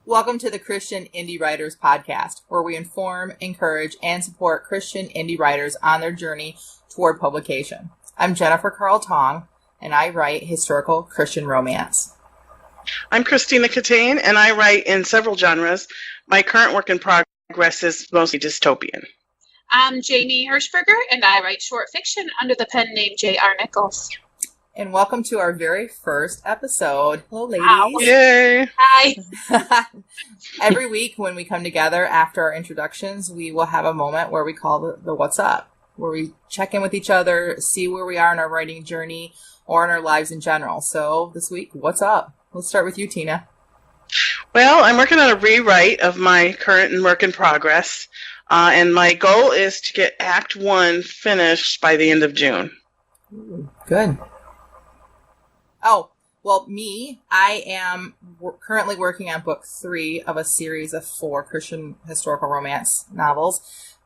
Welcome to the Christian Indie Writers Podcast, where we inform, encourage, and support Christian indie writers on their journey toward publication. I'm Jenifer Carl Tong, and I write historical Christian romance. I'm Christina Cattane, and I write in several genres. My current work in progress is mostly dystopian. I'm Jamie Hirschberger, and I write short fiction under the pen name J.R. Nichols. And welcome to our very first episode. Hello, ladies. Wow. Yay! Hi. Every week when we come together after our introductions, we will have a moment where we call the What's Up, where we check in with each other, see where we are in our writing journey or in our lives in general. So this week, what's up? Let's start with you, Tina. Well, I'm working on a rewrite of my current work in progress, and my goal is to get Act 1 finished by the end of June. Ooh, good. Oh, well, I am currently working on book 3 of a series of 4 Christian historical romance novels.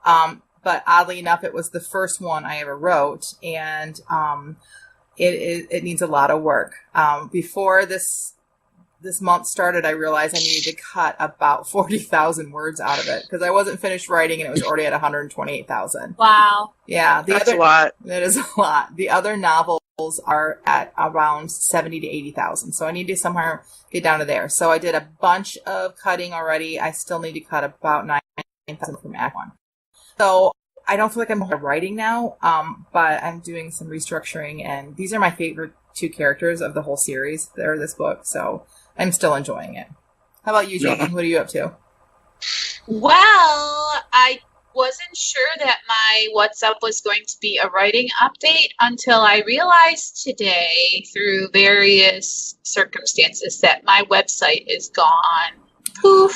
But oddly enough, it was the first one I ever wrote, and it needs a lot of work. Before this month started, I realized I needed to cut about 40,000 words out of it because I wasn't finished writing and it was already at 128,000. Wow. Yeah. That's a lot. That is a lot. The other novels are at around 70 to 80,000. So I need to somehow get down to there. So I did a bunch of cutting already. I still need to cut about 9,000 from Act 1. So I don't feel like I'm writing now, but I'm doing some restructuring, and these are my favorite 2 characters of the whole series. They're this book, so I'm still enjoying it. How about you, Jamie? What are you up to? Well, I wasn't sure that my What's Up was going to be a writing update until I realized today, through various circumstances, that my website is gone. Poof.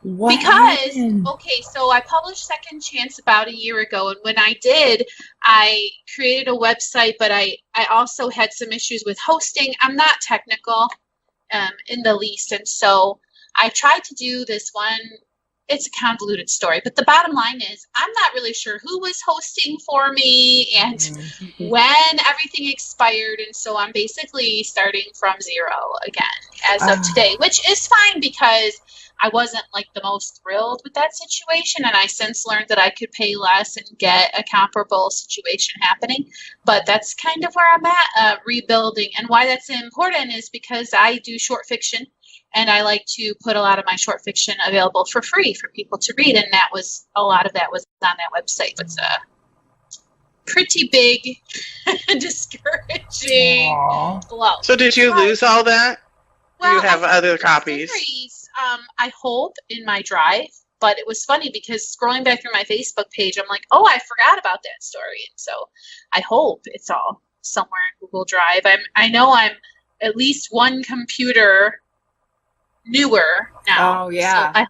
What because, happened? okay, so I published Second Chance about a year ago, and when I did, I created a website, but I also had some issues with hosting. I'm not technical in the least, and so I tried to do this one. It's a convoluted story, but the bottom line is I'm not really sure who was hosting for me and when everything expired, and so I'm basically starting from zero again as of today, which is fine because I wasn't like the most thrilled with that situation, and I since learned that I could pay less and get a comparable situation happening, but that's kind of where I'm at, rebuilding. And why that's important is because I do short fiction, and I like to put a lot of my short fiction available for free for people to read, and a lot of that was on that website. It's a pretty big discouraging blow. So did you lose all that? Well, you have other copies? I hope in my drive, but it was funny because scrolling back through my Facebook page, I'm like, oh, I forgot about that story. And so I hope it's all somewhere in Google Drive. I know I'm at least one computer newer now. Oh, yeah. So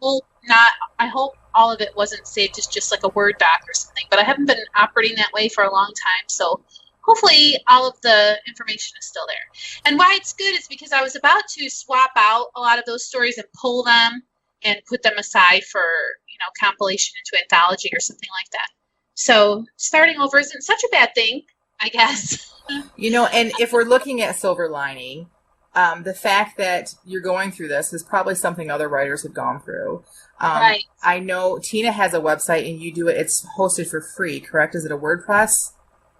I hope all of it wasn't saved as just like a Word doc or something, but I haven't been operating that way for a long time. So hopefully all of the information is still there. And why it's good is because I was about to swap out a lot of those stories and pull them and put them aside for, compilation into anthology or something like that. So starting over isn't such a bad thing, I guess. And if we're looking at silver lining, the fact that you're going through this is probably something other writers have gone through. Right. I know Tina has a website and you do it. It's hosted for free, correct? Is it a WordPress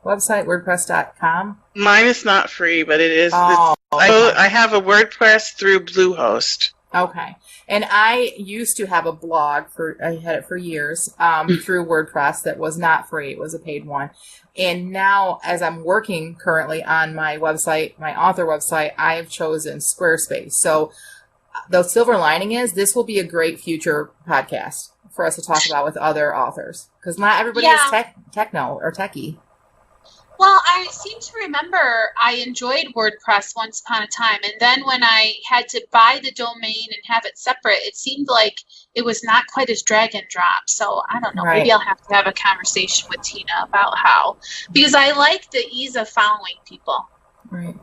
website, wordpress.com? Mine is not free, but it is. Oh, okay. I have a WordPress through Bluehost. Okay. And I used to have a blog I had it for years through WordPress that was not free. It was a paid one. And now, as I'm working currently on my website, my author website, I have chosen Squarespace. So the silver lining is this will be a great future podcast for us to talk about with other authors. Because not everybody is techno or techie. Well, I seem to remember I enjoyed WordPress once upon a time, and then when I had to buy the domain and have it separate, it seemed like it was not quite as drag and drop. So I don't know. Right. Maybe I'll have to have a conversation with Tina about how, because I like the ease of following people. Right.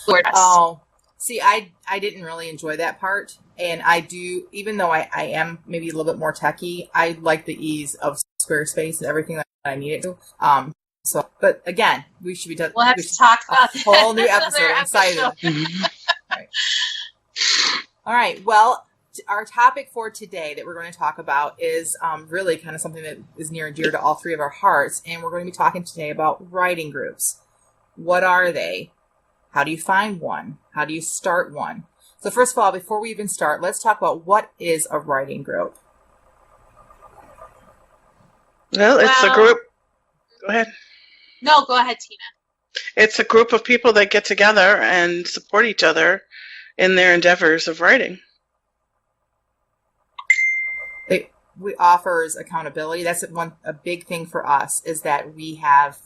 WordPress. Oh, see, I didn't really enjoy that part, and I do, even though I am maybe a little bit more techie, I like the ease of Squarespace and everything that I need it to. So, but again, we should be we'll have to talk about a whole new episode. I'm excited. Right. All right. Well, our topic for today that we're going to talk about is really kind of something that is near and dear to all three of our hearts. And we're going to be talking today about writing groups. What are they? How do you find one? How do you start one? So first of all, before we even start, let's talk about what is a writing group. Well, it's a group. Go ahead. No, go ahead, Tina. It's a group of people that get together and support each other in their endeavors of writing. We offers accountability. That's a big thing for us, is that we have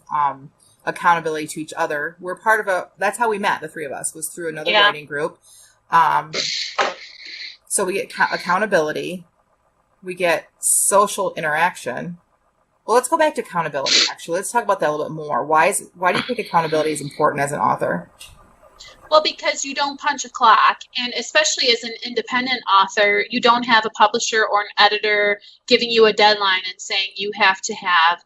accountability to each other. We're part of that's how we met, the three of us, was through another writing group. So we get accountability. We get social interaction. Well, let's go back to accountability, actually. Let's talk about that a little bit more. Why do you think accountability is important as an author? Well, because you don't punch a clock, and especially as an independent author, you don't have a publisher or an editor giving you a deadline and saying you have to have,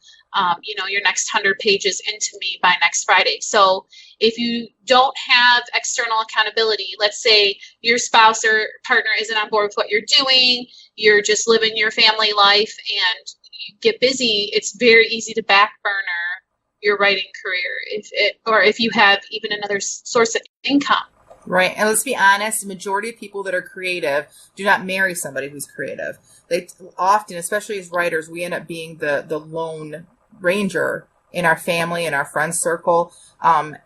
your next 100 pages into me by next Friday. So if you don't have external accountability, let's say your spouse or partner isn't on board with what you're doing, you're just living your family life and you get busy, it's very easy to back burner your writing career if you have even another source of income. Right. And let's be honest, the majority of people that are creative do not marry somebody who's creative. They often, especially as writers, we end up being the lone ranger in our family and our friend circle. And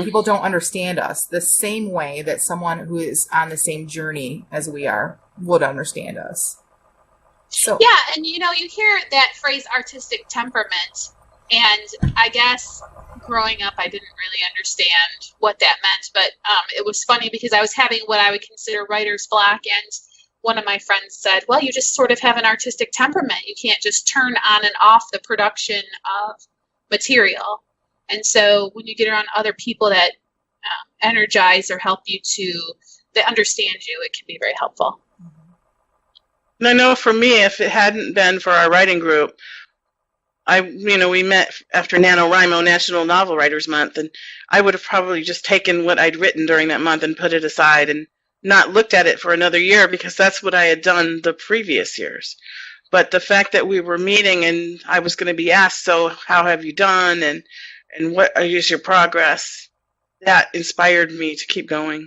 people don't understand us the same way that someone who is on the same journey as we are would understand us. So yeah, and you hear that phrase artistic temperament. And I guess growing up, I didn't really understand what that meant. But it was funny because I was having what I would consider writer's block. And one of my friends said, well, you just sort of have an artistic temperament. You can't just turn on and off the production of material. And so when you get around other people that energize or help you that understand you, it can be very helpful. And I know for me, if it hadn't been for our writing group, we met after NaNoWriMo, National Novel Writers Month, and I would have probably just taken what I'd written during that month and put it aside and not looked at it for another year, because that's what I had done the previous years. But the fact that we were meeting and I was going to be asked, so how have you done and what is your progress, that inspired me to keep going.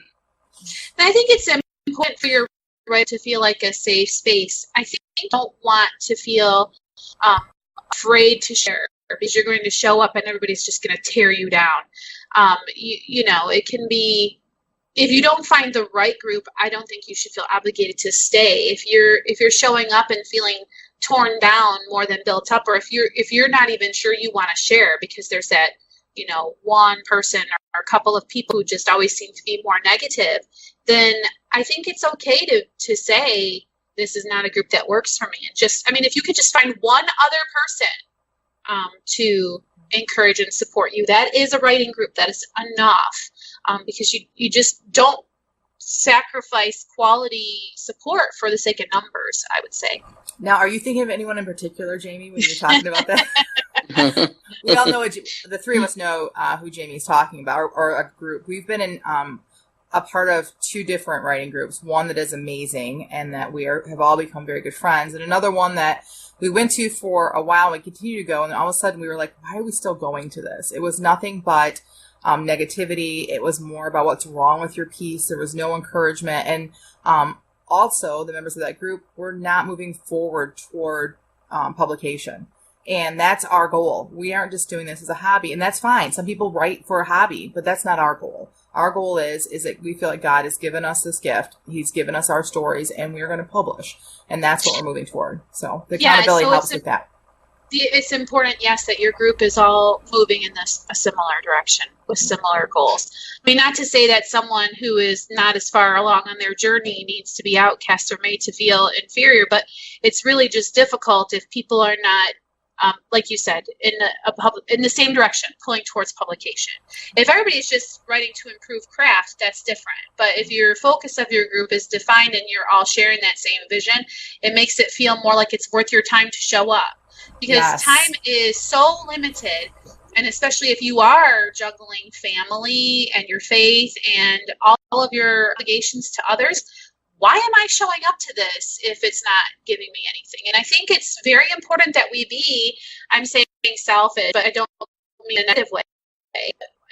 And I think it's important for your writer to feel like a safe space. I think you don't want to feel afraid to share, because you're going to show up and everybody's just going to tear you down. It can be, if you don't find the right group, I don't think you should feel obligated to stay. If you're showing up and feeling torn down more than built up, or if you're not even sure you want to share because there's that one person or a couple of people who just always seem to be more negative, then I think it's okay to say, this is not a group that works for me. And if you could just find one other person to encourage and support you, that is a writing group. That is enough, because you just don't sacrifice quality support for the sake of numbers, I would say. Now, are you thinking of anyone in particular, Jamie, when you're talking about that? We all know, the three of us know who Jamie's talking about, or a group. We've been in a part of two different writing groups, one that is amazing and that we have all become very good friends, and another one that we went to for a while and we continue to go, and all of a sudden we were like, why are we still going to this? It was nothing but negativity. It was more about what's wrong with your piece. There was no encouragement. And also the members of that group were not moving forward toward publication. And that's our goal. We aren't just doing this as a hobby, and that's fine. Some people write for a hobby, but that's not our goal. Our goal is that we feel like God has given us this gift. He's given us our stories, and we're going to publish. And that's what we're moving toward. So the accountability helps with that. It's important, yes, that your group is all moving in a similar direction with similar goals. I mean, not to say that someone who is not as far along on their journey needs to be outcast or made to feel inferior, but it's really just difficult if people are not, like you said, in the same direction, pulling towards publication. If everybody's just writing to improve craft, that's different. But if your focus of your group is defined and you're all sharing that same vision, it makes it feel more like it's worth your time to show up. Because time is so limited, and especially if you are juggling family and your faith and all of your obligations to others, why am I showing up to this if it's not giving me anything? And I think it's very important that we be, I'm saying selfish, but I don't mean in a negative way.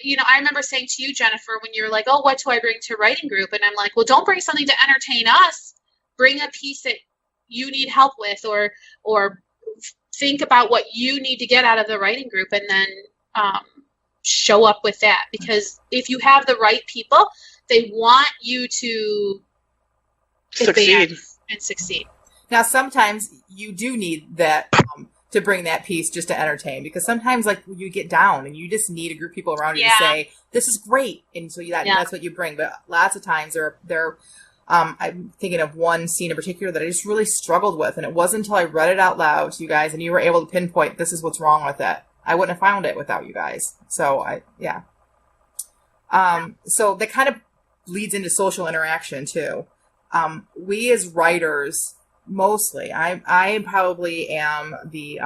You know, I remember saying to you, Jenifer, when you're like, oh, what do I bring to writing group? And I'm like, well, don't bring something to entertain us. Bring a piece that you need help with, or think about what you need to get out of the writing group, and then show up with that. Because if you have the right people, they want you to Succeed. and succeed. Now, sometimes you do need that to bring that piece just to entertain, because sometimes like you get down and you just need a group of people around you to say, this is great. And so that's what you bring. But lots of times I'm thinking of one scene in particular that I just really struggled with. And it wasn't until I read it out loud to you guys and you were able to pinpoint, this is what's wrong with it. I wouldn't have found it without you guys. So so that kind of leads into social interaction too. We as writers, mostly, I probably am the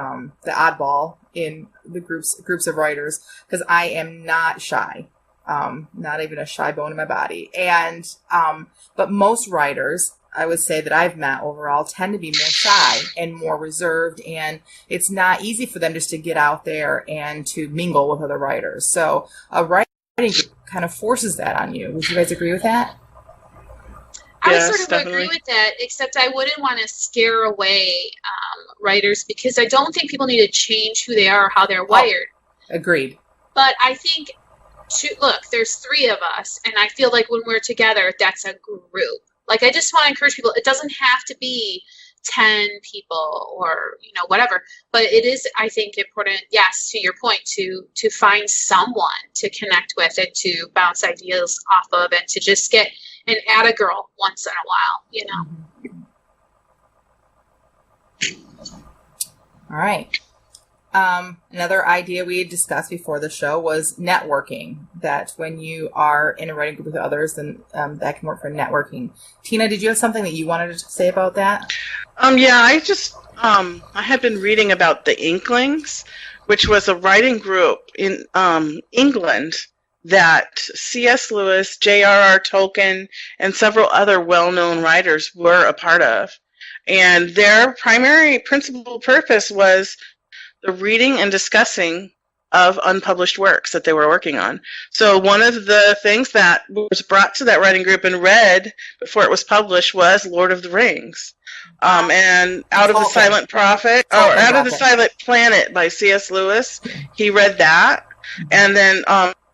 oddball in the groups of writers, because I am not shy, not even a shy bone in my body. And but most writers, I would say that I've met overall, tend to be more shy and more reserved, and it's not easy for them just to get out there and to mingle with other writers. So a writing group kind of forces that on you. Would you guys agree with that? I Yes, sort of definitely. agree with that, except I wouldn't want to scare away writers, because I don't think people need to change who they are or how they're wired. Agreed. But I think, look, there's 3 of us, and I feel like when we're together, that's a group. Like, I just want to encourage people, it doesn't have to be 10 people or, whatever. But it is, I think, important, yes, to your point, to find someone to connect with and to bounce ideas off of, and to just get an atta girl once in a while, All right. Another idea we had discussed before the show was networking, that when you are in a writing group with others, then that can work for networking. Tina, did you have something that you wanted to say about that? I just I had been reading about the Inklings, which was a writing group in England that C.S. Lewis, J.R.R. Tolkien, and several other well-known writers were a part of. And their primary principal purpose was the reading and discussing of unpublished works that they were working on. So one of the things that was brought to that writing group and read before it was published was Lord of the Rings. And Out of the Silent Prophet, or Out of the Silent Planet by C.S. Lewis, he read that. And then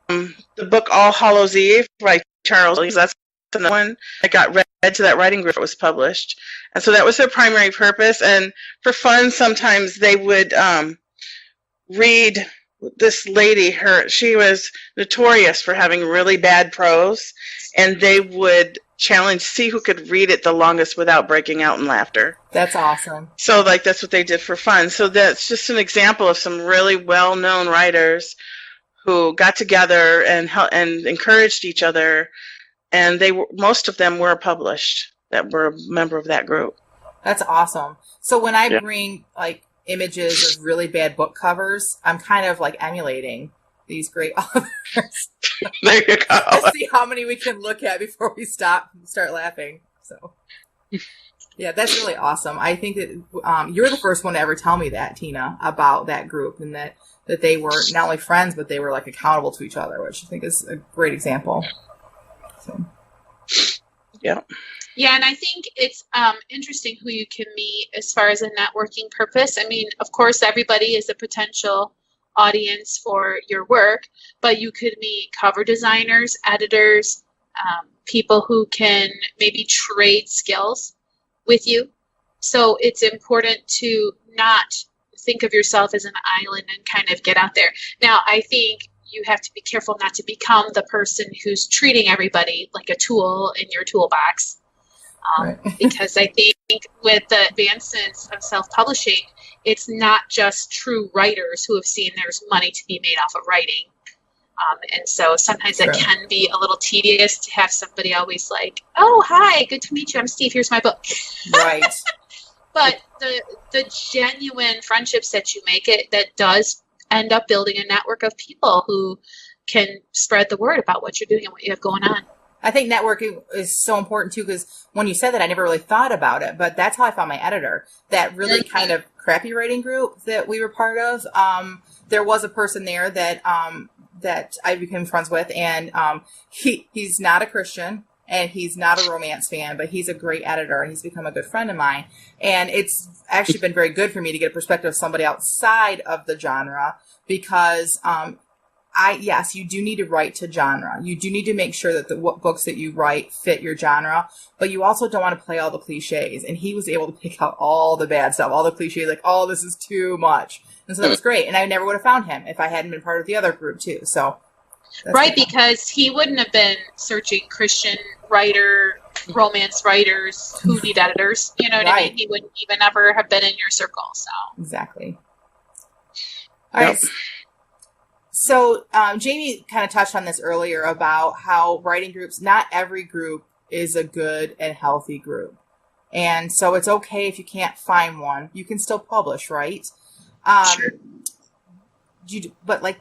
the book All Hallows Eve by Charles Lee, that's another one that got read to that writing group. It was published. And so that was their primary purpose. And for fun, sometimes they would read this lady. She was notorious for having really bad prose, and they would see who could read it the longest without breaking out in laughter. That's awesome. So that's what they did for fun. So that's just an example of some really well-known writers who got together and encouraged each other, and most of them were published, that were a member of that group. That's awesome. So when I bring like images of really bad book covers, I'm kind of like emulating these great authors. There you go. Let's see how many we can look at before we start laughing. So yeah, that's really awesome. I think that you're the first one to ever tell me that, Tina, about that group, and that they were not only friends, but they were like accountable to each other, which I think is a great example. So. Yeah. Yeah, and I think it's interesting who you can meet as far as a networking purpose. I mean, of course, everybody is a potential audience for your work, but you could meet cover designers, editors, people who can maybe trade skills with you. So it's important to not think of yourself as an island and kind of get out there. Now, I think you have to be careful not to become the person who's treating everybody like a tool in your toolbox. Because I think with the advancements of self-publishing, it's not just true writers who have seen there's money to be made off of writing. And so sometimes it can be a little tedious to have somebody always like, oh, hi, good to meet you. I'm Steve. Here's my book. Right. But the genuine friendships that you make, that does end up building a network of people who can spread the word about what you're doing and what you have going on. I think networking is so important too, because when you said that, I never really thought about it, but that's how I found my editor. That really kind of crappy writing group that we were part of. There was a person there that that I became friends with, and he's not a Christian and he's not a romance fan, but he's a great editor and he's become a good friend of mine. And it's actually been very good for me to get a perspective of somebody outside of the genre, because yes, you do need to write to genre. You do need to make sure that the books that you write fit your genre, but you also don't want to play all the cliches. And he was able to pick out all the bad stuff, all the cliches, like, oh, this is too much. And so that was great. And I never would have found him if I hadn't been part of the other group too. So, right, because he wouldn't have been searching Christian writer, romance writers who need editors. You know what I mean? He wouldn't even ever have been in your circle. So exactly. All right. So Jamie kind of touched on this earlier about how writing groups, not every group is a good and healthy group. And so it's okay if you can't find one. You can still publish, right? Sure. But like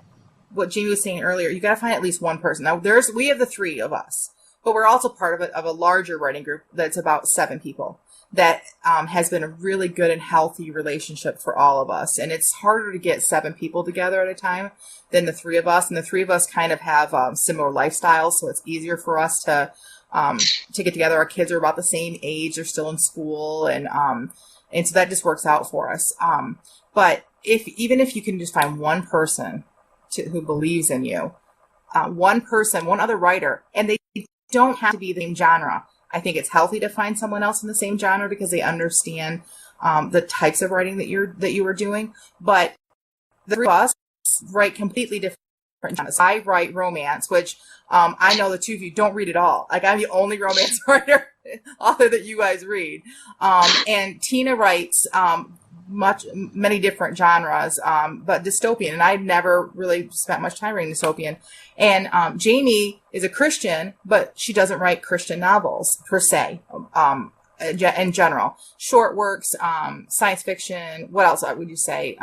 what Jamie was saying earlier, you got to find at least one person. Now, we have the three of us, but we're also part of a larger writing group that's about 7 people that has been a really good and healthy relationship for all of us. And it's harder to get 7 people together at a time than the 3 of us. And the 3 of us kind of have similar lifestyles, so it's easier for us to get together. Our kids are about the same age; they're still in school, and so that just works out for us. But even if you can just find one person who believes in you, one person, one other writer, and they don't have to be the same genre. I think it's healthy to find someone else in the same genre because they understand the types of writing that you are doing. But the 3 of us write completely different genres. I write romance, which I know the 2 of you don't read at all. Like, I'm the only romance author that you guys read. And Tina writes many different genres, but dystopian. And I've never really spent much time reading dystopian. And Jamie is a Christian, but she doesn't write Christian novels per se. In general, short works, science fiction. What else would you say?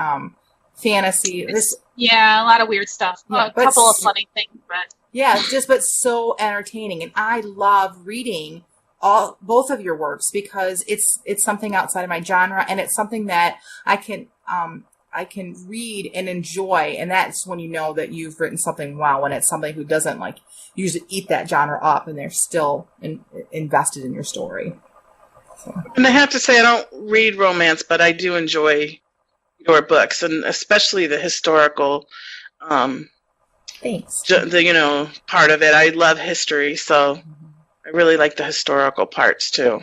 Fantasy. Yeah, a lot of weird stuff. Yeah, a couple of funny things, but yeah, but so entertaining. And I love reading both of your works because it's something outside of my genre, and it's something that I can read and enjoy, and that's when you know that you've written something well. When it's somebody who doesn't like usually eat that genre up, and they're still invested in your story. So. And I have to say, I don't read romance, but I do enjoy your books, and especially the historical. Thanks. Part of it. I love history, so. I really like the historical parts, too.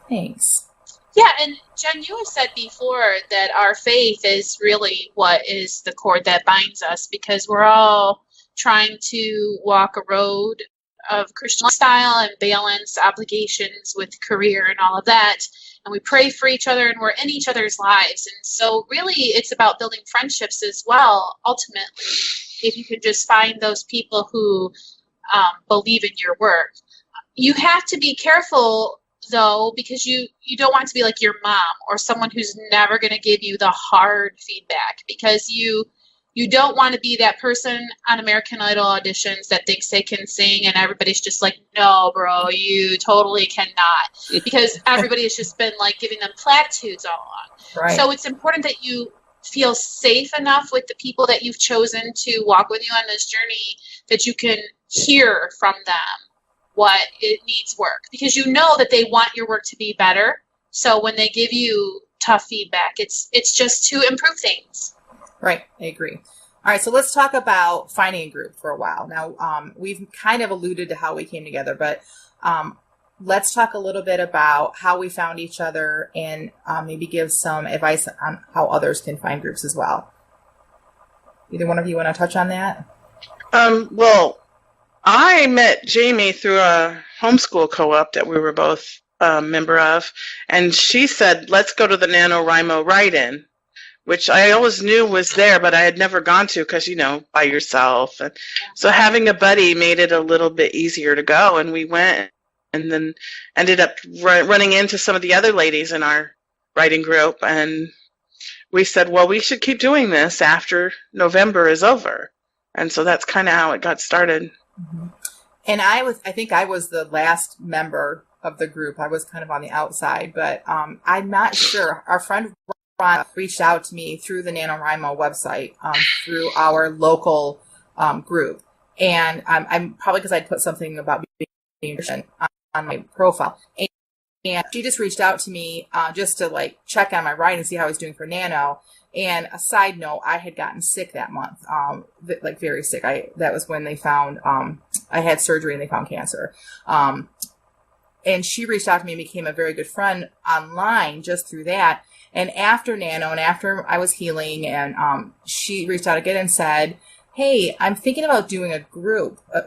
Thanks. Yeah, and Jen, you have said before that our faith is really what is the cord that binds us, because we're all trying to walk a road of Christian lifestyle and balance obligations with career and all of that. And we pray for each other, and we're in each other's lives. And so really it's about building friendships as well, ultimately, if you can just find those people who believe in your work. You have to be careful, though, because you don't want to be like your mom or someone who's never going to give you the hard feedback, because you don't want to be that person on American Idol auditions that thinks they can sing and everybody's just like, no, bro, you totally cannot, because everybody has just been like giving them platitudes all along. Right. So it's important that you feel safe enough with the people that you've chosen to walk with you on this journey that you can hear from them what it needs work, because you know that they want your work to be better. So when they give you tough feedback, it's just to improve things. Right. I agree. All right. So let's talk about finding a group for a while. Now, we've kind of alluded to how we came together, but let's talk a little bit about how we found each other, and maybe give some advice on how others can find groups as well. Either one of you want to touch on that? Well, I met Jamie through a homeschool co-op that we were both a member of, and she said, let's go to the NaNoWriMo write-in, which I always knew was there, but I had never gone to because, by yourself. And so having a buddy made it a little bit easier to go, and we went, and then ended up running into some of the other ladies in our writing group, and we said, well, we should keep doing this after November is over. And so that's kind of how it got started. Mm-hmm. And I think I was the last member of the group. I was kind of on the outside, but I'm not sure. Our friend Ron reached out to me through the NaNoWriMo website, through our local group. And I'm probably because I'd put something about being on my profile. And she just reached out to me just to like check on my writing and see how I was doing for Nano. And a side note, I had gotten sick that month, like very sick. That was when they found I had surgery and they found cancer. And she reached out to me and became a very good friend online just through that. And after Nano and after I was healing, and she reached out again and said, "Hey, I'm thinking about doing a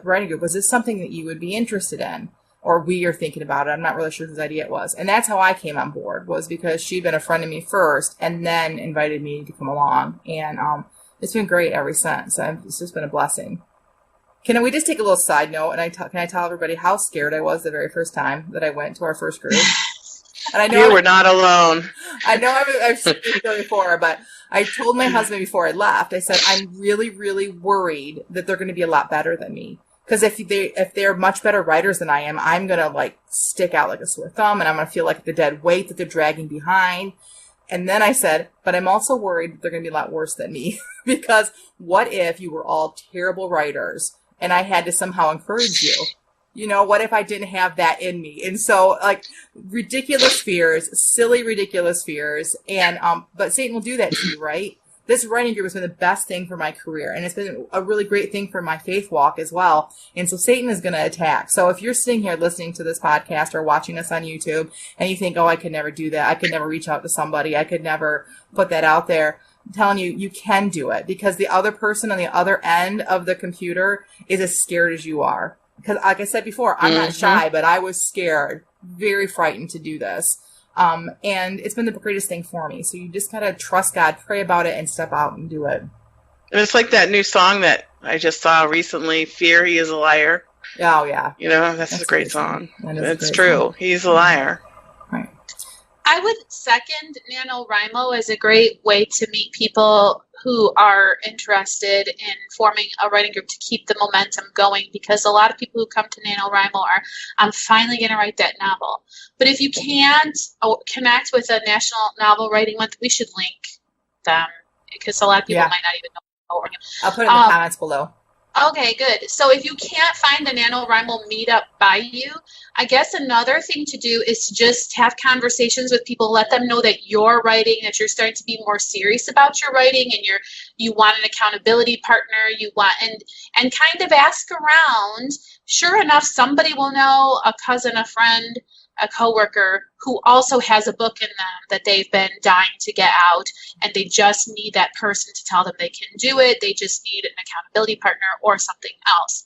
writing group. Was this something that you would be interested in?" Or we are thinking about it. I'm not really sure whose idea it was. And that's how I came on board, was because she'd been a friend of me first and then invited me to come along. And it's been great ever since. It's just been a blessing. Can we just take a little side note? And can I tell everybody how scared I was the very first time that I went to our first group? And I know you were not alone. I know I've said this before, but I told my husband before I left, I said, I'm really, really worried that they're going to be a lot better than me. Because if they're much better writers than I am, I'm going to like stick out like a sore thumb, and I'm going to feel like the dead weight that they're dragging behind. And then I said, but I'm also worried that they're going to be a lot worse than me. Because what if you were all terrible writers and I had to somehow encourage you? You know, what if I didn't have that in me? And so, like, ridiculous fears, silly, ridiculous fears. And, but Satan will do that to you, right? This writing group has been the best thing for my career. And it's been a really great thing for my faith walk as well. And so Satan is going to attack. So if you're sitting here listening to this podcast or watching us on YouTube and you think, oh, I could never do that. I could never reach out to somebody. I could never put that out there. I'm telling you, you can do it, because the other person on the other end of the computer is as scared as you are. Because like I said before, I'm not shy, but I was scared, very frightened to do this. And it's been the greatest thing for me. So you just gotta trust God, pray about it, and step out and do it. And it's like that new song that I just saw recently, "Fear He Is a Liar." Oh yeah. You know, that's a great song. It's true. Song. He's a liar. Right. I would second NaNoWriMo as a great way to meet people who are interested in forming a writing group to keep the momentum going, because a lot of people who come to NaNoWriMo are, I'm finally going to write that novel. But if you can't connect with a National Novel Writing Month, we should link them, because a lot of people might not even know. I'll put it in the comments below. Okay, good. So if you can't find the NaNoWriMo meetup by you, I guess another thing to do is to just have conversations with people, let them know that you're writing, that you're starting to be more serious about your writing, and you want an accountability partner, and kind of ask around. Sure enough, somebody will know, a cousin, a friend, a coworker who also has a book in them that they've been dying to get out, and they just need that person to tell them they can do it. They just need an accountability partner or something else.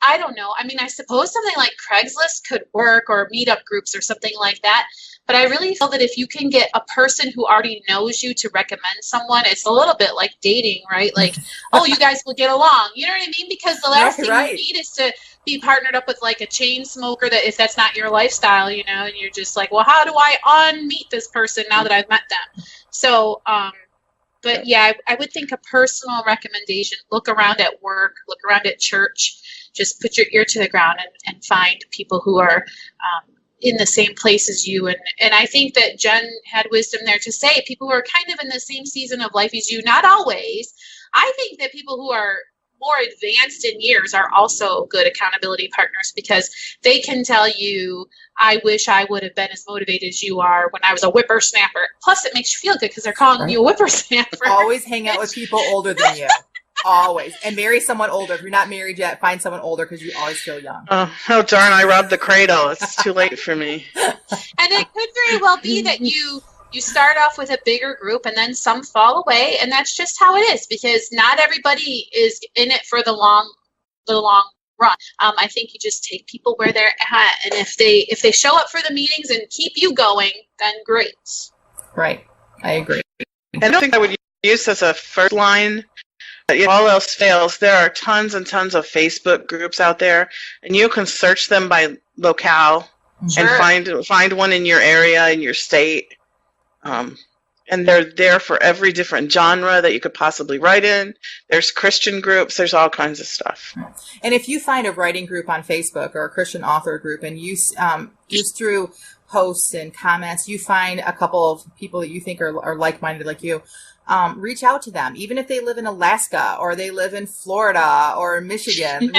I don't know. I mean, I suppose something like Craigslist could work, or meetup groups or something like that. But I really feel that if you can get a person who already knows you to recommend someone, it's a little bit like dating, right? Like, oh, you guys will get along. You know what I mean? Because the last thing you need is to be partnered up with like a chain smoker, that if that's not your lifestyle, you know, and you're just like, well, how do I unmeet this person now that I've met them? So, but yeah, I would think a personal recommendation, look around at work, look around at church, just put your ear to the ground and find people who are in the same place as you. And I think that Jen had wisdom there to say people who are kind of in the same season of life as you, not always. I think that people who are more advanced in years are also good accountability partners, because they can tell you, I wish I would have been as motivated as you are when I was a whippersnapper. Plus, it makes you feel good because they're calling you a whippersnapper. Always hang out with people older than you. Always. And marry someone older. If you're not married yet, find someone older, because you always feel young. Oh, darn, I robbed the cradle. It's too late for me. And it could very well be that you start off with a bigger group and then some fall away, and that's just how it is, because not everybody is in it for the long run. I think you just take people where they're at, and if they show up for the meetings and keep you going, then great. Right. I agree. And I don't think I would use as a first line. If all else fails, there are tons and tons of Facebook groups out there, and you can search them by locale and find one in your area, in your state. And And they're there for every different genre that you could possibly write in. There's Christian groups. There's all kinds of stuff. And if you find a writing group on Facebook or a Christian author group and you just through posts and comments, you find a couple of people that you think are like-minded like you, reach out to them. Even if they live in Alaska or they live in Florida or Michigan,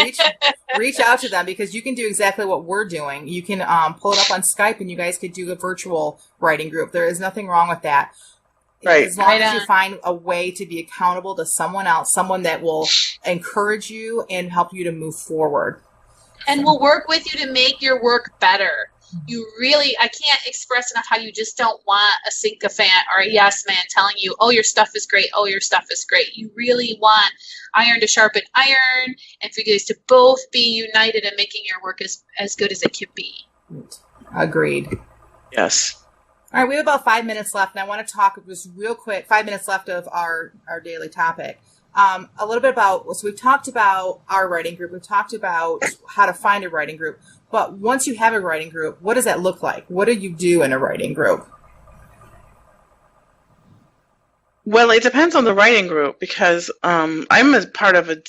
reach out to them, because you can do exactly what we're doing. You can pull it up on Skype and you guys could do a virtual writing group. There is nothing wrong with that. Right. As long as you find a way to be accountable to someone else, someone that will encourage you and help you to move forward. And will work with you to make your work better. You really, I can't express enough how you just don't want a sycophant or a yes man telling you, oh, your stuff is great. Oh, your stuff is great. You really want iron to sharpen iron, and for you guys to both be united in making your work as good as it can be. Agreed. Yes. All right, we have about 5 minutes left, and I want to talk just real quick, 5 minutes left of our daily topic. A little bit about, so we've talked about our writing group. We've talked about how to find a writing group. But once you have a writing group, what does that look like? What do you do in a writing group? Well, it depends on the writing group, because I'm a part of a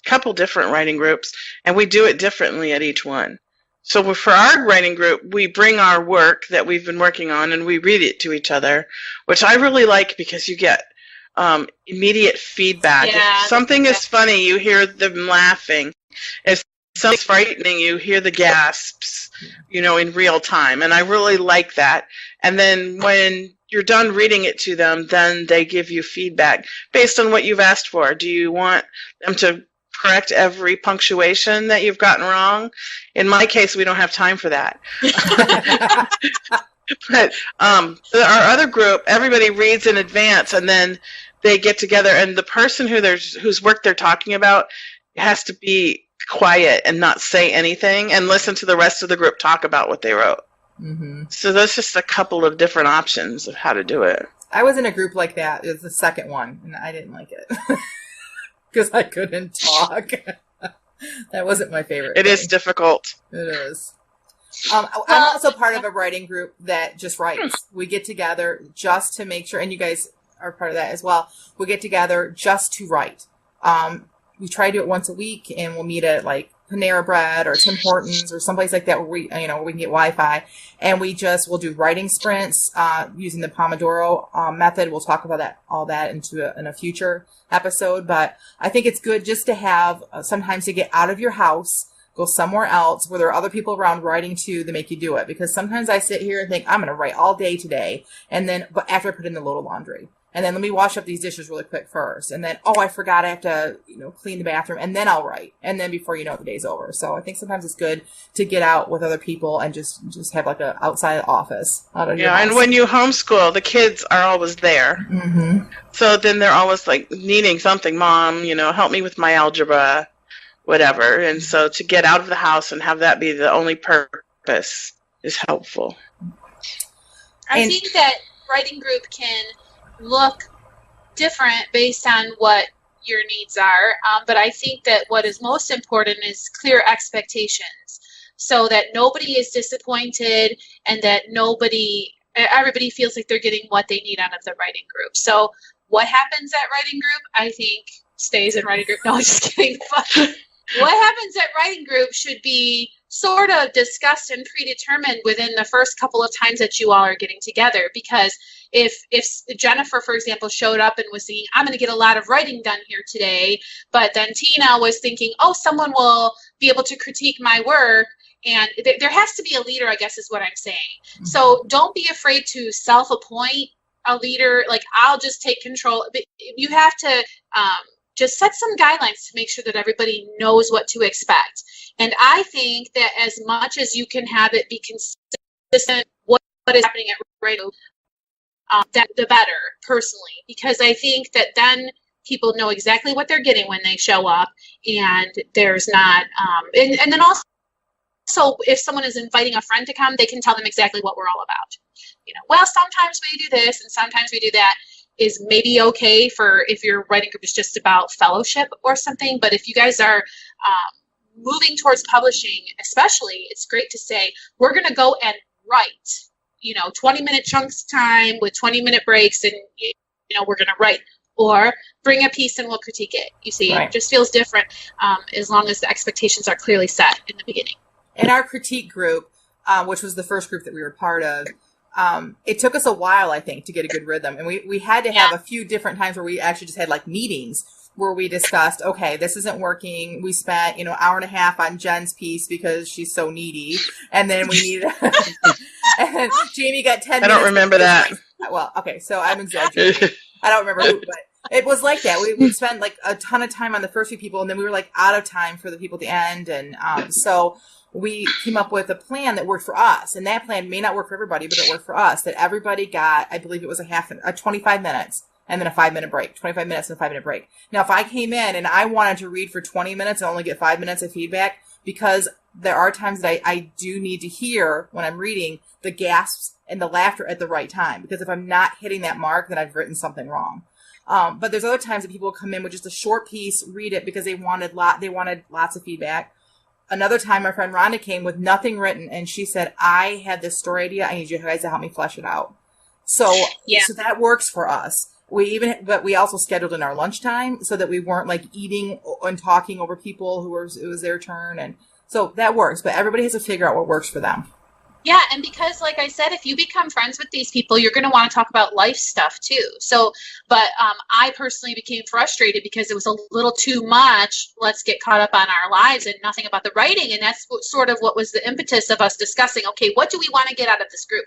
couple different writing groups, and we do it differently at each one. So for our writing group, we bring our work that we've been working on and we read it to each other, which I really like because you get immediate feedback. Yeah, if something is funny, you hear them laughing. If something's frightening, you hear the gasps, in real time. And I really like that. And then when you're done reading it to them, then they give you feedback based on what you've asked for. Do you want them to correct every punctuation that you've gotten wrong? In my case, we don't have time for that. But our other group, everybody reads in advance, and then they get together, and the person whose work they're talking about has to be quiet and not say anything and listen to the rest of the group talk about what they wrote. Mm-hmm. So that's just a couple of different options of how to do it. I was in a group like that. It was the second one, and I didn't like it because I couldn't talk. That wasn't my favorite. It is difficult. It is. I'm also part of a writing group that just writes. We get together just to make sure, and you guys are part of that as well. We get together just to write. We try to do it once a week, and we'll meet at like Panera Bread or Tim Hortons or someplace like that where we can get Wi-Fi, and we'll do writing sprints using the Pomodoro method. We'll talk about all that in a future episode, but I think it's good just to have sometimes to get out of your house, go somewhere else where there are other people around writing too that make you do it. Because sometimes I sit here and think I'm going to write all day today, but after I put in the load of laundry. And then let me wash up these dishes really quick first. And then, I forgot I have to, clean the bathroom. And then I'll write. And then before you know it, the day's over. So I think sometimes it's good to get out with other people and just have like a outside office. And when you homeschool, the kids are always there. Mm-hmm. So then they're always like needing something. Mom, help me with my algebra, whatever. And so to get out of the house and have that be the only purpose is helpful. I think that writing group can look different based on what your needs are, but I think that what is most important is clear expectations, so that nobody is disappointed and that everybody feels like they're getting what they need out of the writing group. So what happens at writing group, I think, stays in writing group. No, I'm just kidding. But what happens at writing group should be sort of discussed and predetermined within the first couple of times that you all are getting together. Because if Jenifer, for example, showed up and was saying, I'm going to get a lot of writing done here today, but then Tina was thinking, someone will be able to critique my work, and there has to be a leader, I guess is what I'm saying. Mm-hmm. So don't be afraid to self-appoint a leader. Like, I'll just take control. But you have to just set some guidelines to make sure that everybody knows what to expect. And I think that as much as you can have it be consistent what is happening at radio, that the better, personally, because I think that then people know exactly what they're getting when they show up, and there's not and then also if someone is inviting a friend to come, they can tell them exactly what we're all about. Sometimes we do this and sometimes we do that is maybe okay for if your writing group is just about fellowship or something. But if you guys are moving towards publishing, especially, it's great to say, we're going to go and write. 20-minute chunks time with 20-minute breaks, and we're going to write, or bring a piece and we'll critique it. You see, Right. It just feels different as long as the expectations are clearly set in the beginning. In our critique group, which was the first group that we were part of, it took us a while, I think, to get a good rhythm. And we had to have a few different times where we actually just had like meetings where we discussed, okay, this isn't working. We spent, hour and a half on Jen's piece because she's so needy. And then we needed, and Jamie got 10 minutes. I don't remember that. Well, okay, so I'm exaggerating. I don't remember who, but it was like that. We spent like a ton of time on the first few people, and then we were like out of time for the people at the end. And so we came up with a plan that worked for us. And that plan may not work for everybody, but it worked for us, that everybody got, I believe it was a 25 minutes and then a 5-minute break, 25 minutes and a 5-minute break. Now, if I came in and I wanted to read for 20 minutes and only get 5 minutes of feedback, because there are times that I do need to hear when I'm reading the gasps and the laughter at the right time. Because if I'm not hitting that mark, then I've written something wrong. But there's other times that people will come in with just a short piece, read it because they wanted lots of feedback. Another time, my friend Rhonda came with nothing written, and she said, I had this story idea. I need you guys to help me flesh it out. So that works for us. But we also scheduled in our lunchtime so that we weren't like eating and talking over people it was their turn. And so that works, but everybody has to figure out what works for them. Yeah, and because, like I said, if you become friends with these people, you're going to want to talk about life stuff too. So, but I personally became frustrated because it was a little too much. Let's get caught up on our lives and nothing about the writing. And that's sort of what was the impetus of us discussing, okay, what do we want to get out of this group?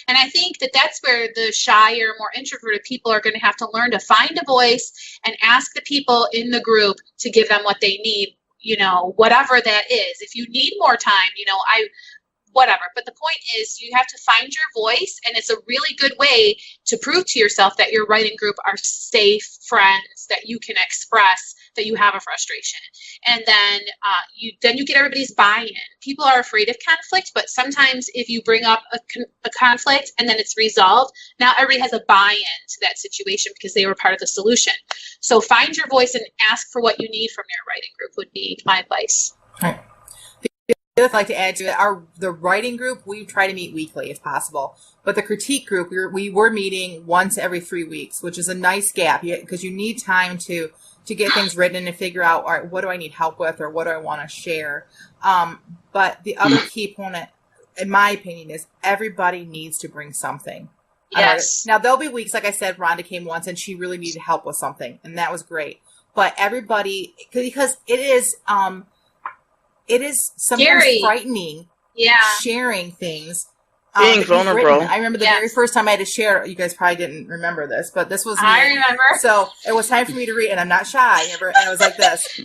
And I think that's where the shyer, more introverted people are going to have to learn to find a voice and ask the people in the group to give them what they need, whatever that is. If you need more time, whatever. But the point is you have to find your voice, and it's a really good way to prove to yourself that your writing group are safe friends, that you can express that you have a frustration. And then you get everybody's buy-in. People are afraid of conflict, but sometimes if you bring up a conflict and then it's resolved, now everybody has a buy-in to that situation because they were part of the solution. So find your voice and ask for what you need from your writing group would be my advice. All right. The other thing I'd like to add to it, the writing group, we try to meet weekly if possible. But the critique group, we were meeting once every 3 weeks, which is a nice gap because you need time to get things written and figure out, all right, what do I need help with or what do I want to share? But the other key point, in my opinion, is everybody needs to bring something. Yes. Now, there'll be weeks, like I said, Rhonda came once and she really needed help with something, and that was great. But everybody, because it is sometimes scary. Frightening, sharing things. Being vulnerable. I remember the very first time I had to share, you guys probably didn't remember this, but this was me. I remember. So it was time for me to read, and I'm not shy, and I was like this.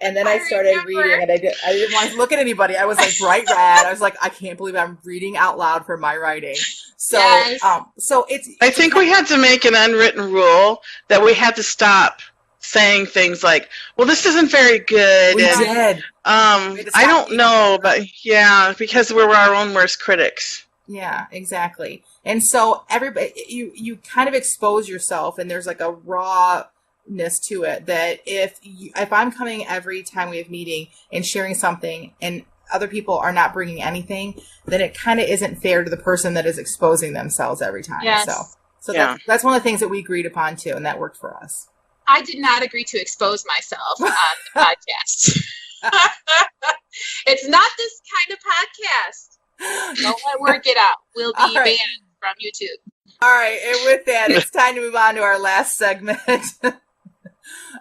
And then I started reading, and I didn't want to look at anybody. I was like bright red. I was like, I can't believe I'm reading out loud for my writing. So, so I think we had to make an unwritten rule that we had to stop saying things like, well, this isn't very good. We did. I don't know, but because we're our own worst critics. Yeah, exactly. And so everybody, you kind of expose yourself, and there's like a rawness to it that if I'm coming every time we have meeting and sharing something and other people are not bringing anything, then it kind of isn't fair to the person that is exposing themselves every time. Yes. So that's one of the things that we agreed upon too, and that worked for us. I did not agree to expose myself on the podcast. It's not this kind of podcast. Don't let word get out. We'll be banned from YouTube. All right, and with that, it's time to move on to our last segment.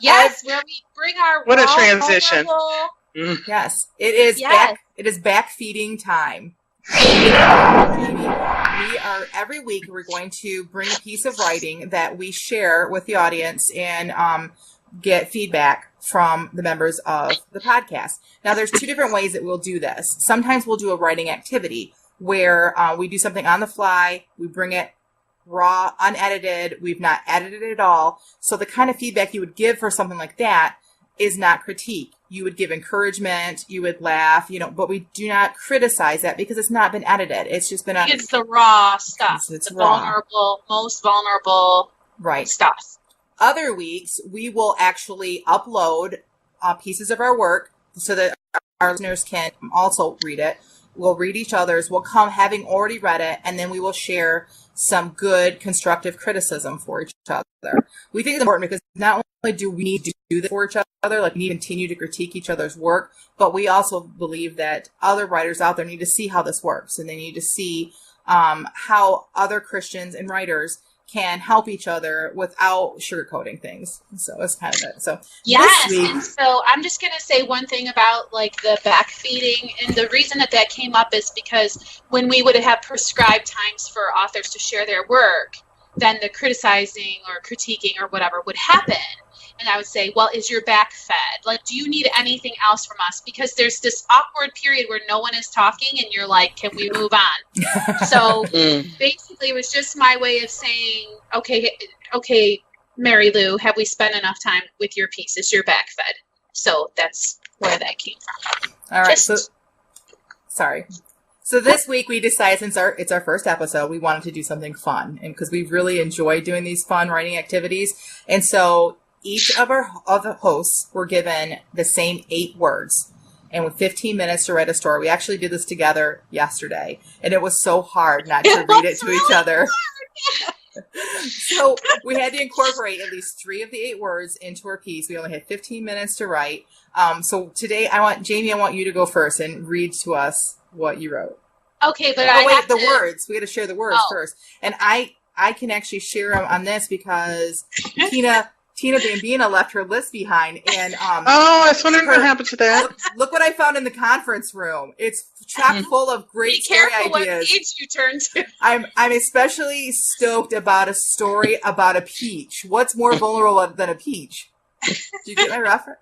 Yes, where we bring our what a transition. Yes, it is back. It is back feeding time. Every week we're going to bring a piece of writing that we share with the audience and get feedback from the members of the podcast. Now, there's two different ways that we'll do this. Sometimes we'll do a writing activity where we do something on the fly. We bring it raw, unedited. We've not edited it at all. So the kind of feedback you would give for something like that is not critique. You would give encouragement, you would laugh, but we do not criticize that because it's not been edited. It's just been it's the raw stuff. It's the raw. most vulnerable stuff. Other weeks, we will actually upload pieces of our work so that our listeners can also read it. we'll read each other's. We'll come having already read it, and then we will share some good constructive criticism for each other. We think it's important because not only do we need to do this for each other, like we need to continue to critique each other's work, but we also believe that other writers out there need to see how this works, and they need to see how other Christians and writers can help each other without sugarcoating things. So it's kind of it. So yes, and so I'm just going to say one thing about like the backfeeding, and the reason that came up is because when we would have prescribed times for authors to share their work, then the criticizing or critiquing or whatever would happen. And I would say, well, is your back fed? Like, do you need anything else from us? Because there's this awkward period where no one is talking and you're like, can we move on? So basically it was just my way of saying, okay, Mary Lou, have we spent enough time with your piece? Is your back fed? So that's where that came from. All right. So this week we decided, since it's our first episode, we wanted to do something fun, and because we really enjoy doing these fun writing activities. And so each of the hosts were given the same 8 words, and with 15 minutes to write a story. We actually did this together yesterday, and it was so hard not to read it to each other. So we had to incorporate at least 3 of the 8 words into our piece. We only had 15 minutes to write. So today, Jamie, I want you to go first and read to us what you wrote. Okay, but words. We had to share the words first, and I can actually share them on this because Tina Bambina left her list behind, and I was wondering what happened to that. Look what I found in the conference room. It's chock full of great story ideas. Be careful what page you turn to. I'm especially stoked about a story about a peach. What's more vulnerable than a peach? Do you get my reference?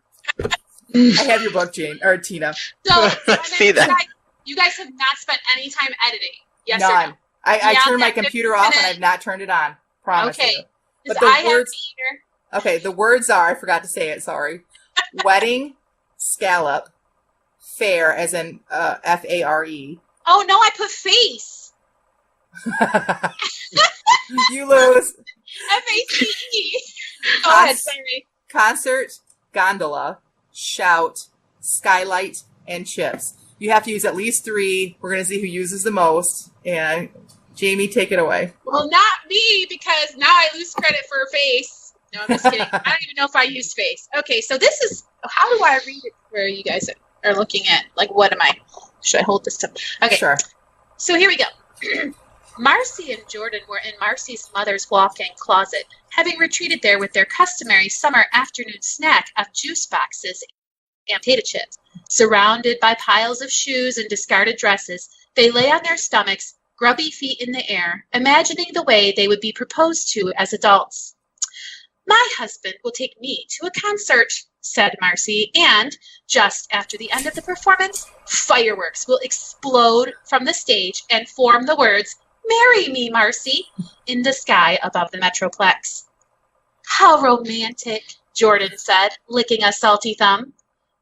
I have your book, Tina. So see that. You guys have not spent any time editing. Yes None. or no? I turned my computer off and I've not turned it on. Promise you. But the words. Okay, the words are, I forgot to say it, sorry. Wedding, scallop, fair, as in F-A-R-E. Oh, no, I put face. You lose. F-A-C-E. Go ahead, sorry. Concert, gondola, shout, skylight, and chips. You have to use at least 3. We're going to see who uses the most. And Jamie, take it away. Well, not me, because now I lose credit for face. No, I'm just kidding. I don't even know if I use face. Okay, so this is, how do I read it where you guys are looking at? Like, should I hold this up? Okay. Sure. So here we go. Marcy and Jordan were in Marcy's mother's walk-in closet, having retreated there with their customary summer afternoon snack of juice boxes and potato chips. Surrounded by piles of shoes and discarded dresses, they lay on their stomachs, grubby feet in the air, imagining the way they would be proposed to as adults. My husband will take me to a concert, said Marcy, and just after the end of the performance, fireworks will explode from the stage and form the words, "Marry me, Marcy," in the sky above the Metroplex. How romantic, Jordan said, licking a salty thumb.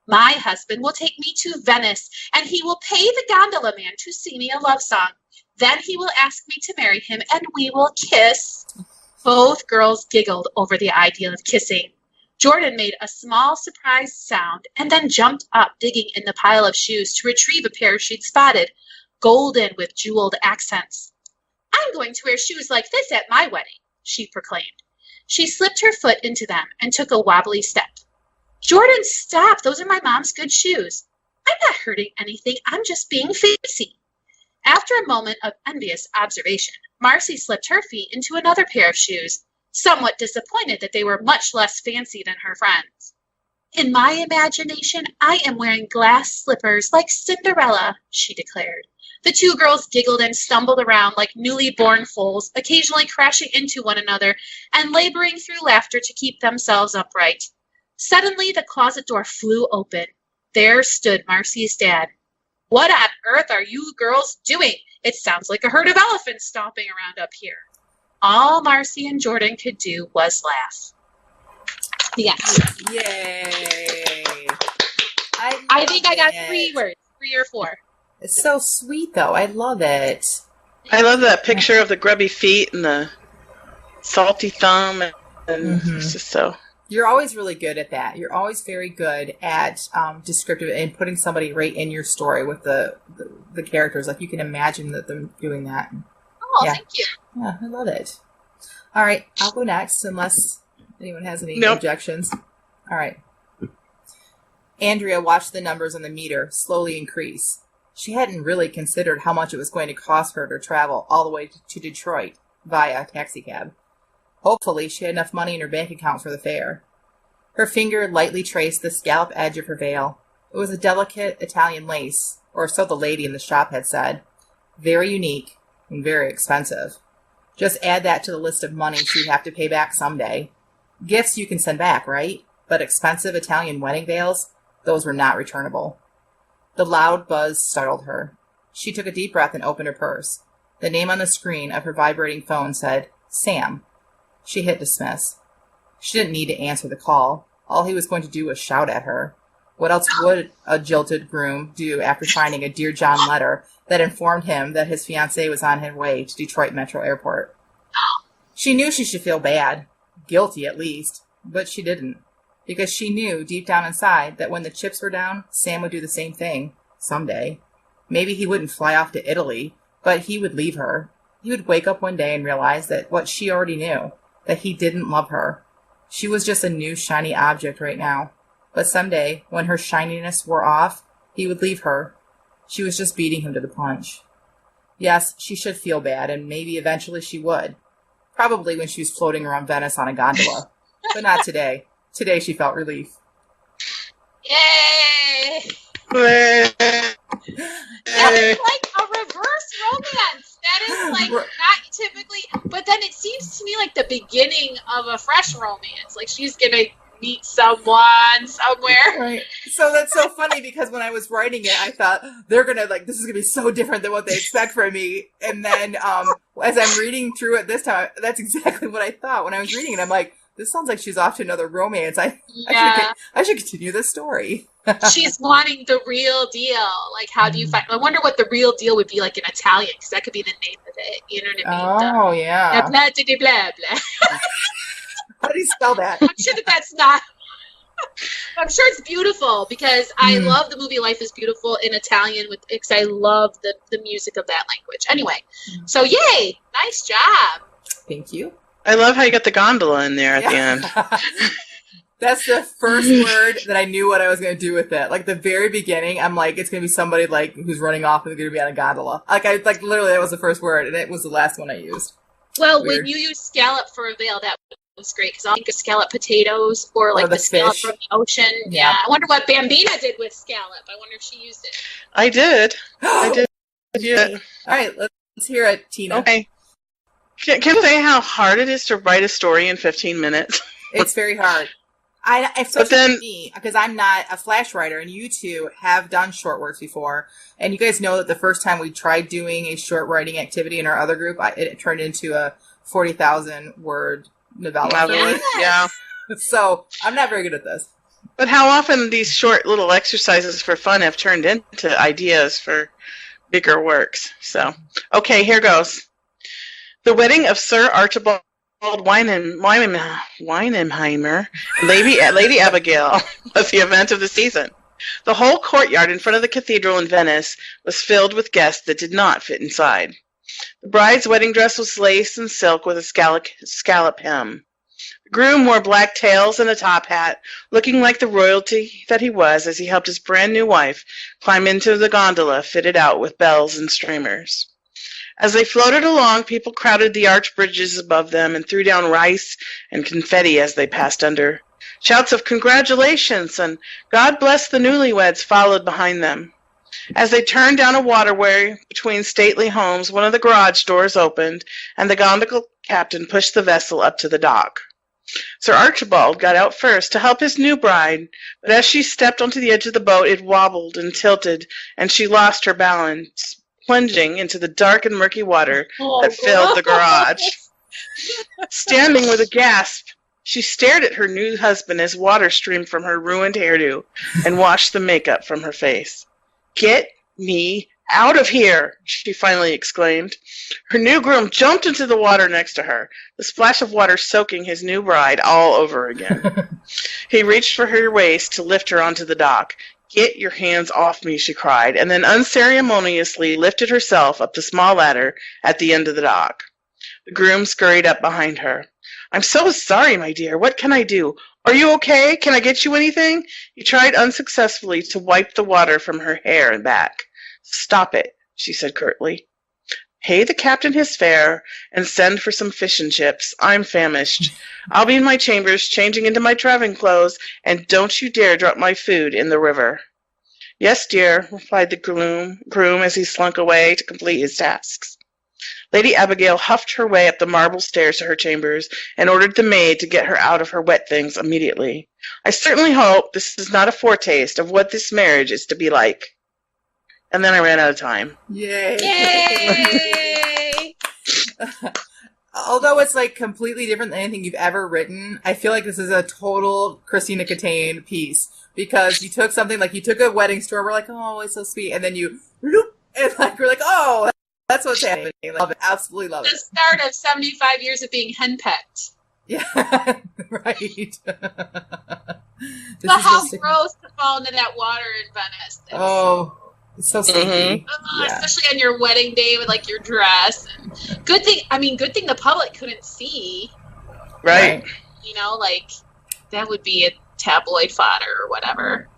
My husband will take me to Venice, and he will pay the gondola man to sing me a love song. Then he will ask me to marry him, and we will kiss. Both girls giggled over the idea of kissing. Jordan made a small surprised sound and then jumped up, digging in the pile of shoes to retrieve a pair she'd spotted, golden with jeweled accents. I'm going to wear shoes like this at my wedding, she proclaimed. She slipped her foot into them and took a wobbly step. Jordan, stop. Those are my mom's good shoes. I'm not hurting anything. I'm just being fancy. After a moment of envious observation, Marcy slipped her feet into another pair of shoes, somewhat disappointed that they were much less fancy than her friends. In my imagination, I am wearing glass slippers like Cinderella, she declared. The 2 girls giggled and stumbled around like newly born foals, occasionally crashing into one another and laboring through laughter to keep themselves upright. Suddenly, the closet door flew open. There stood Marcy's dad. What on earth are you girls doing? It sounds like a herd of elephants stomping around up here. All Marcy and Jordan could do was laugh. The end. Yay. I think I got 3 words, 3 or 4. It's so sweet, though. I love it. I love that picture of the grubby feet and the salty thumb. And it's just so... You're always really good at that. You're always very good at descriptive and putting somebody right in your story with the the characters. Like, you can imagine them doing that. Oh, Yeah. thank you. Yeah, I love it. All right, I'll go next unless anyone has any objections. All right. Andrea watched the numbers on the meter slowly increase. She hadn't really considered how much it was going to cost her to travel all the way to Detroit via taxicab. Hopefully, she had enough money in her bank account for the fare. Her finger lightly traced the scallop edge of her veil. It was a delicate Italian lace, or so the lady in the shop had said. Very unique and very expensive. Just add that to the list of money she'd have to pay back someday. Gifts you can send back, right? But expensive Italian wedding veils? Those were not returnable. The loud buzz startled her. She took a deep breath and opened her purse. The name on the screen of her vibrating phone said, Sam. She hit dismiss. She didn't need to answer the call. All he was going to do was shout at her. What else would a jilted groom do after finding a Dear John letter that informed him that his fiancée was on her way to Detroit Metro Airport? She knew she should feel bad, guilty at least, but she didn't, because she knew deep down inside that when the chips were down, Sam would do the same thing, someday. Maybe he wouldn't fly off to Italy, but he would leave her. He would wake up one day and realize that what she already knew, that he didn't love her. She was just a new shiny object right now. But someday, when her shininess wore off, he would leave her. She was just beating him to the punch. Yes, she should feel bad, and maybe eventually she would. Probably when she was floating around Venice on a gondola. But not today. Today she felt relief. Yay! Yay! That is like a reverse romance. That is like not typically, but then it seems to me like the beginning of a fresh romance. Like she's gonna meet someone somewhere. Right. So that's so funny because when I was writing it, I thought they're gonna this is gonna be so different than what they expect from me. And then as I'm reading through it this time, that's exactly what I thought when I was reading it. I'm like, this sounds like she's off to another romance. I should continue this story. She's wanting the real deal. Like, how do you find? I wonder what the real deal would be like in Italian, because that could be the name of it. You know what I mean? Oh, yeah. Blah, blah, blah, blah. How do you spell that? I'm sure that's not. I'm sure it's beautiful because I love the movie Life is Beautiful in Italian because I love the music of that language. Anyway, so yay! Nice job. Thank you. I love how you got the gondola in there at the end. That's the first word that I knew what I was going to do with it. Like, the very beginning, I'm like, it's going to be somebody, like, who's running off and they're going to be on a gondola. Literally, that was the first word, and it was the last one I used. Well, when you use scallop for a veil, that was great, because I'll think of scallop potatoes, or like the scallop from the ocean. Yeah. I wonder what Bambina did with scallop. I wonder if she used it. I did. Yeah. All right, let's hear it, Tina. Okay. Can I say how hard it is to write a story in 15 minutes? It's very hard. Especially me, because I'm not a flash writer, and you two have done short works before, and you guys know that the first time we tried doing a short writing activity in our other group, it turned into a 40,000 word novella. Yeah. So I'm not very good at this. But how often these short little exercises for fun have turned into ideas for bigger works. So, okay, here goes. The wedding of Sir Archibald Weinheimer and Lady Abigail was the event of the season. The whole courtyard in front of the cathedral in Venice was filled with guests that did not fit inside. The bride's wedding dress was lace and silk with a scallop hem. The groom wore black tails and a top hat, looking like the royalty that he was as he helped his brand new wife climb into the gondola fitted out with bells and streamers. As they floated along, people crowded the arch bridges above them and threw down rice and confetti as they passed under. Shouts of congratulations and God bless the newlyweds followed behind them. As they turned down a waterway between stately homes, one of the garage doors opened, and the gondola captain pushed the vessel up to the dock. Sir Archibald got out first to help his new bride, but as she stepped onto the edge of the boat, it wobbled and tilted, and she lost her balance, plunging into the dark and murky water that filled the garage. Standing with a gasp, she stared at her new husband as water streamed from her ruined hairdo and washed the makeup from her face. "Get me out of here!" she finally exclaimed. Her new groom jumped into the water next to her, the splash of water soaking his new bride all over again. He reached for her waist to lift her onto the dock. "Get your hands off me," she cried, and then unceremoniously lifted herself up the small ladder at the end of the dock. The groom scurried up behind her. "I'm so sorry, my dear. What can I do? Are you okay? Can I get you anything?" He tried unsuccessfully to wipe the water from her hair and back. "Stop it," she said curtly. "Pay the captain his fare and send for some fish and chips. I'm famished. I'll be in my chambers changing into my traveling clothes, and don't you dare drop my food in the river." "Yes, dear," replied the groom as he slunk away to complete his tasks. Lady Abigail huffed her way up the marble stairs to her chambers and ordered the maid to get her out of her wet things immediately. "I certainly hope this is not a foretaste of what this marriage is to be like." And then I ran out of time. Yay! Yay! Although it's like completely different than anything you've ever written, I feel like this is a total Christina Cattane piece, because you took something like, you took a wedding story, we're like, oh, it's so sweet, and then you, and like we're like, oh, that's what's happening. Love it, absolutely love it. The start of 75 years of being henpecked. Yeah, right. But how gross to fall into that water in Venice. Oh. It's so stinky. Yeah. Especially on your wedding day with like your dress. And good thing the public couldn't see. Right. You know, like that would be a tabloid fodder or whatever.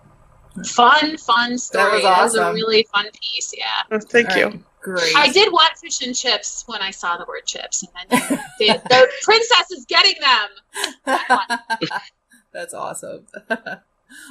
Fun story. That was awesome. That was a really fun piece, yeah. Oh, thank you. Great. I did want fish and chips when I saw the word chips, and then the princess is getting them. That's awesome.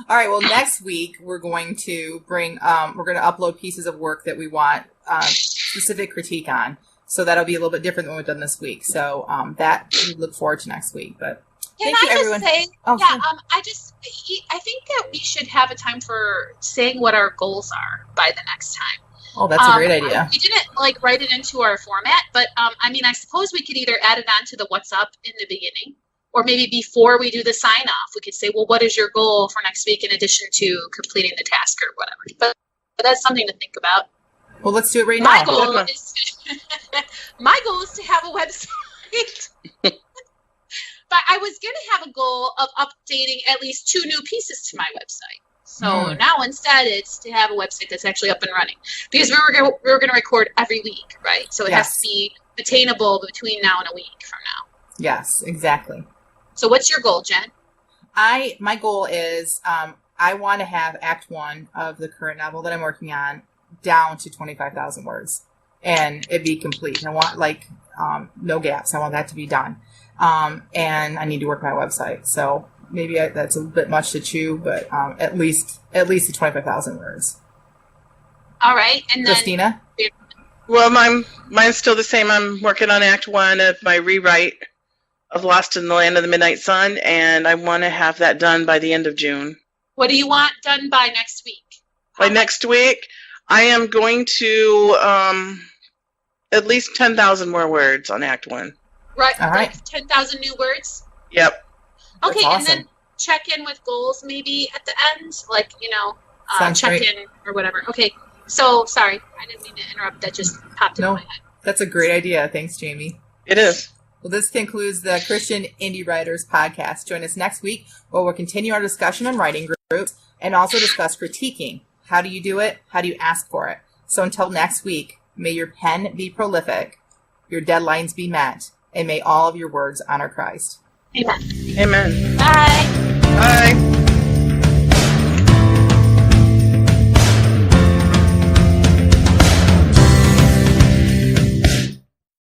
All right. Well, next week we're going to upload pieces of work that we want specific critique on. So that'll be a little bit different than what we've done this week. So that we look forward to next week. But thank you, everyone. Say, sure. I think that we should have a time for saying what our goals are by the next time. Oh, that's a great idea. We didn't write it into our format, but I suppose we could either add it on to the what's up in the beginning. Or maybe before we do the sign-off, we could say, well, what is your goal for next week in addition to completing the task or whatever? But that's something to think about. Well, let's do it right now. My goal is to have a website. But I was going to have a goal of updating at least 2 new pieces to my website. So now instead it's to have a website that's actually up and running. Because we were going to record every week, right? So it has to be attainable between now and a week from now. Yes, exactly. So what's your goal, Jen? My goal is I want to have Act 1 of the current novel that I'm working on down to 25,000 words, and it be complete. And I want no gaps. I want that to be done. And I need to work my website. So maybe that's a bit much to chew, but at least to 25,000 words. All right, and then Christina. Well, mine's still the same. I'm working on Act 1 of my rewrite of Lost in the Land of the Midnight Sun, and I want to have that done by the end of June. What do you want done by next week? By next week, I am going to at least 10,000 more words on Act 1. Right. All right. 10,000 new words? Yep. Okay, awesome. And then check in with goals maybe at the end, check in or whatever. Okay, so sorry, I didn't mean to interrupt. That just popped into my head. That's a great idea. Thanks, Jamie. It is. Well, this concludes the Christian Indie Writers podcast. Join us next week where we'll continue our discussion on writing groups and also discuss critiquing. How do you do it? How do you ask for it? So until next week, may your pen be prolific, your deadlines be met, and may all of your words honor Christ. Amen. Amen. Bye. Bye.